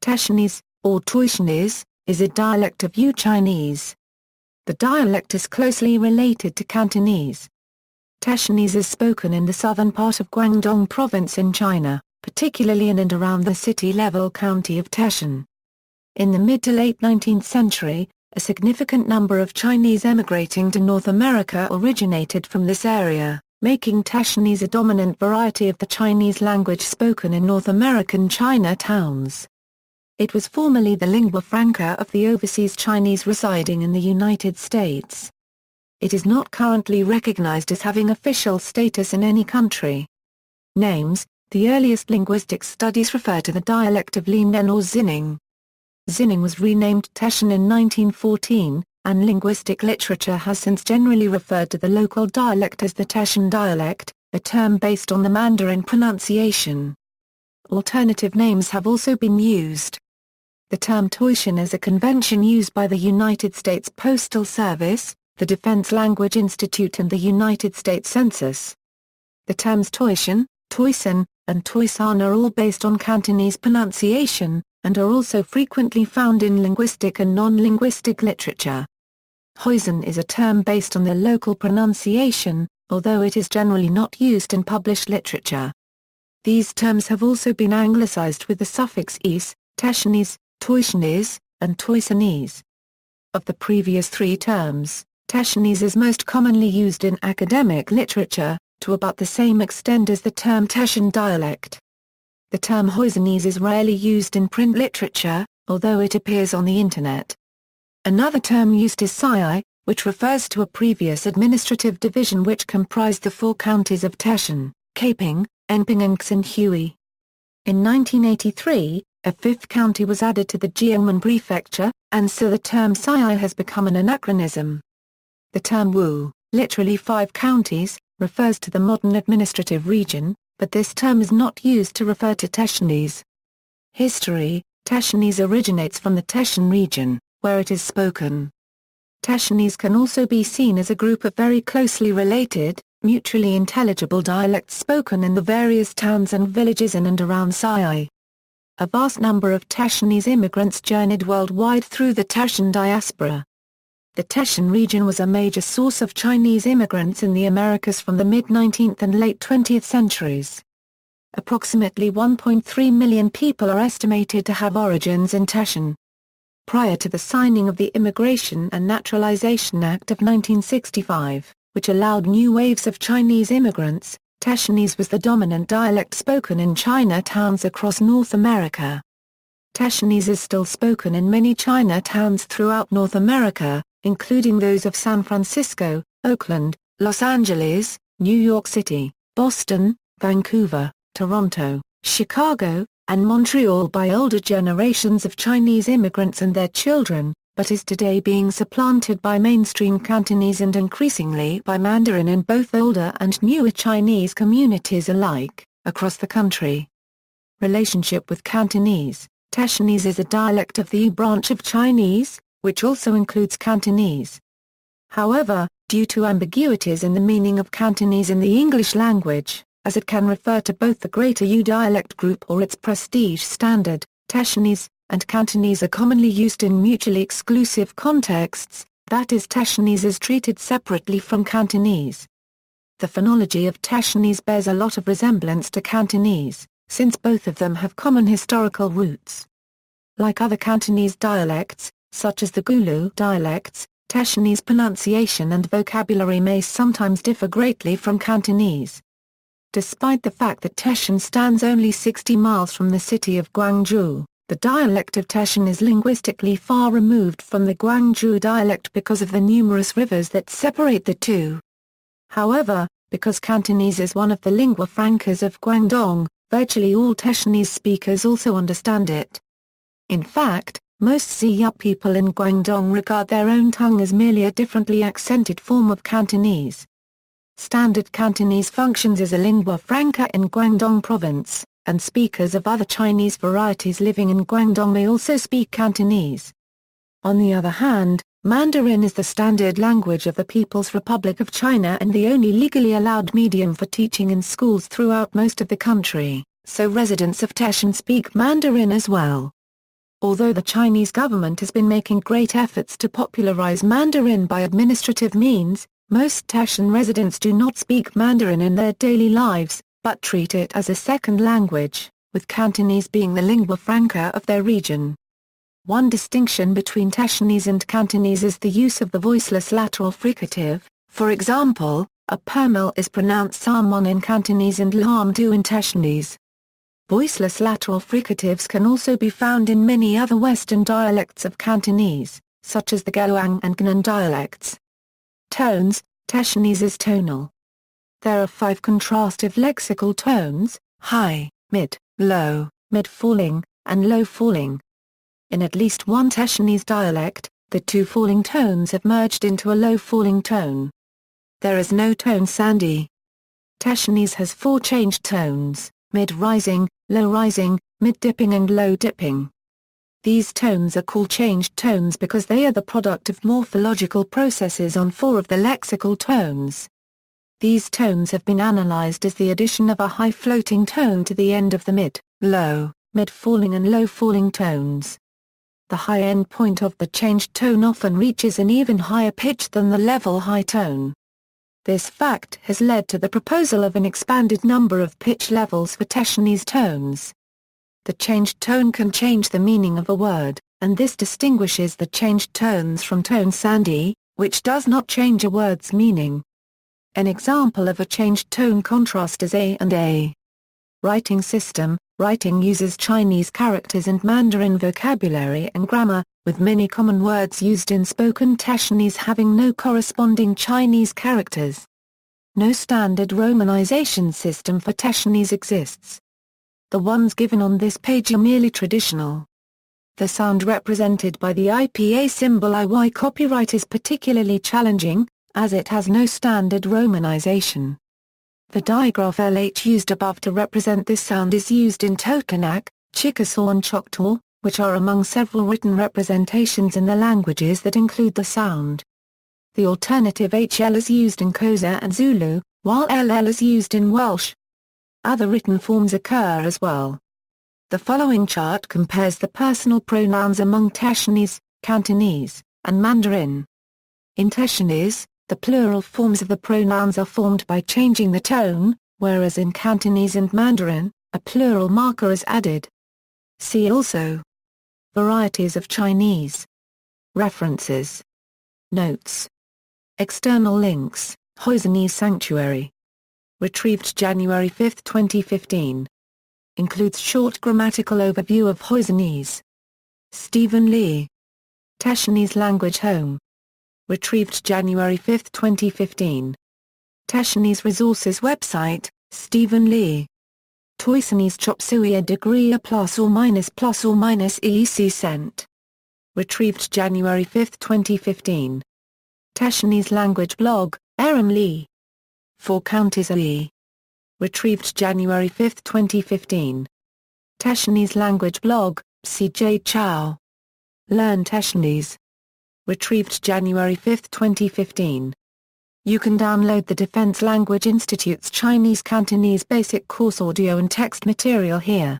Taishanese, or Toishanese, is a dialect of Yue Chinese. The dialect is closely related to Cantonese. Taishanese is spoken in the southern part of Guangdong Province in China, particularly in and around the city-level county of Taishan. In the mid to late 19th century, a significant number of Chinese emigrating to North America originated from this area, making Taishanese a dominant variety of the Chinese language spoken in North American Chinatowns. It was formerly the lingua franca of the overseas Chinese residing in the United States. It is not currently recognized as having official status in any country. Names: the earliest linguistic studies refer to the dialect of Linan or Xining. Xining was renamed Taishan in 1914, and linguistic literature has since generally referred to the local dialect as the Taishan dialect, a term based on the Mandarin pronunciation. Alternative names have also been used. The term Toishan is a convention used by the United States Postal Service, the Defense Language Institute and the United States Census. The terms Taishan, Toisan, and Toishan are all based on Cantonese pronunciation, and are also frequently found in linguistic and non-linguistic literature. Hoisan is a term based on the local pronunciation, although it is generally not used in published literature. These terms have also been anglicized with the suffix -ese, Taishanese, Toishanese, and Toishanese. Of the previous three terms, Taishanese is most commonly used in academic literature, to about the same extent as the term Taishan dialect. The term Hoisanese is rarely used in print literature, although it appears on the Internet. Another term used is Sai, which refers to a previous administrative division which comprised the four counties of Taishan, Kaiping, Enping and Xinhui. In 1983, a fifth county was added to the Jiangmen prefecture, and so the term Sai has become an anachronism. The term Wu, literally 5 counties, refers to the modern administrative region, but this term is not used to refer to Taishanese. History: Taishanese originates from the Taishan region, where it is spoken. Taishanese can also be seen as a group of very closely related, mutually intelligible dialects spoken in the various towns and villages in and around Sai. A vast number of Taishanese immigrants journeyed worldwide through the Taishan diaspora. The Taishan region was a major source of Chinese immigrants in the Americas from the mid-19th and late 20th centuries. Approximately 1.3 million people are estimated to have origins in Taishan. Prior to the signing of the Immigration and Naturalization Act of 1965, which allowed new waves of Chinese immigrants, Taishanese was the dominant dialect spoken in Chinatowns across North America. Taishanese is still spoken in many Chinatowns throughout North America, including those of San Francisco, Oakland, Los Angeles, New York City, Boston, Vancouver, Toronto, Chicago, and Montreal by older generations of Chinese immigrants and their children, but is today being supplanted by mainstream Cantonese and increasingly by Mandarin in both older and newer Chinese communities alike, across the country. Relationship with Cantonese: Taishanese is a dialect of the Yue branch of Chinese, which also includes Cantonese. However, due to ambiguities in the meaning of Cantonese in the English language, as it can refer to both the Greater Yue dialect group or its prestige standard, Taishanese and Cantonese are commonly used in mutually exclusive contexts, that is, Taishanese is treated separately from Cantonese. The phonology of Taishanese bears a lot of resemblance to Cantonese, since both of them have common historical roots. Like other Cantonese dialects, such as the Gulu dialects, Taishanese pronunciation and vocabulary may sometimes differ greatly from Cantonese. Despite the fact that Taishan stands only 60 miles from the city of Guangzhou, the dialect of Taishan is linguistically far removed from the Guangzhou dialect because of the numerous rivers that separate the two. However, because Cantonese is one of the lingua francas of Guangdong, virtually all Taishanese speakers also understand it. In fact, most Ziyup people in Guangdong regard their own tongue as merely a differently accented form of Cantonese. Standard Cantonese functions as a lingua franca in Guangdong Province, and speakers of other Chinese varieties living in Guangdong may also speak Cantonese. On the other hand, Mandarin is the standard language of the People's Republic of China and the only legally allowed medium for teaching in schools throughout most of the country, so residents of Taishan speak Mandarin as well. Although the Chinese government has been making great efforts to popularize Mandarin by administrative means, most Taishan residents do not speak Mandarin in their daily lives, but treat it as a second language, with Cantonese being the lingua franca of their region. One distinction between Taishanese and Cantonese is the use of the voiceless lateral fricative. For example, a permil is pronounced samon in Cantonese and lamdu in Taishanese. Voiceless lateral fricatives can also be found in many other Western dialects of Cantonese, such as the Gaoang and Gnan dialects. Tones. Taishanese is tonal. There are 5 contrastive lexical tones: high, mid, low, mid-falling, and low-falling. In at least one Taishanese dialect, the 2 falling tones have merged into a low-falling tone. There is no tone sandhi. Taishanese has 4 changed tones: mid-rising, low-rising, mid-dipping and low-dipping. These tones are called changed tones because they are the product of morphological processes on 4 of the lexical tones. These tones have been analyzed as the addition of a high floating tone to the end of the mid, low, mid-falling and low-falling tones. The high end point of the changed tone often reaches an even higher pitch than the level high tone. This fact has led to the proposal of an expanded number of pitch levels for Taishanese tones. The changed tone can change the meaning of a word, and this distinguishes the changed tones from tone sandhi, which does not change a word's meaning. An example of a changed tone contrast is A and A. Writing system. Writing uses Chinese characters and Mandarin vocabulary and grammar, with many common words used in spoken Taishanese having no corresponding Chinese characters. No standard romanization system for Taishanese exists. The ones given on this page are merely traditional. The sound represented by the IPA symbol IY copyright is particularly challenging, as it has no standard romanization. The digraph LH used above to represent this sound is used in Totonac, Chickasaw and Choctaw, which are among several written representations in the languages that include the sound. The alternative HL is used in Xhosa and Zulu, while LL is used in Welsh. Other written forms occur as well. The following chart compares the personal pronouns among Taishanese, Cantonese, and Mandarin. In Taishanese, the plural forms of the pronouns are formed by changing the tone, whereas in Cantonese and Mandarin, a plural marker is added. See also: Varieties of Chinese. References. Notes. External links: Toishanese Sanctuary. Retrieved January 5, 2015. Includes short grammatical overview of Toishanese. Stephen Lee. Taishanese Language Home. Retrieved January 5, 2015. Taishanese Resources Website, Stephen Lee. Toishanese Chop Suey a degree a plus or minus EC cent. Retrieved January 5, 2015. Taishanese Language Blog, Aaron Lee. 4 Counties AE. Retrieved January 5, 2015. Taishanese Language Blog, C.J. Chow. Learn Taishanese. Retrieved January 5, 2015. You can download the Defense Language Institute's Chinese Cantonese Basic Course audio and text material here.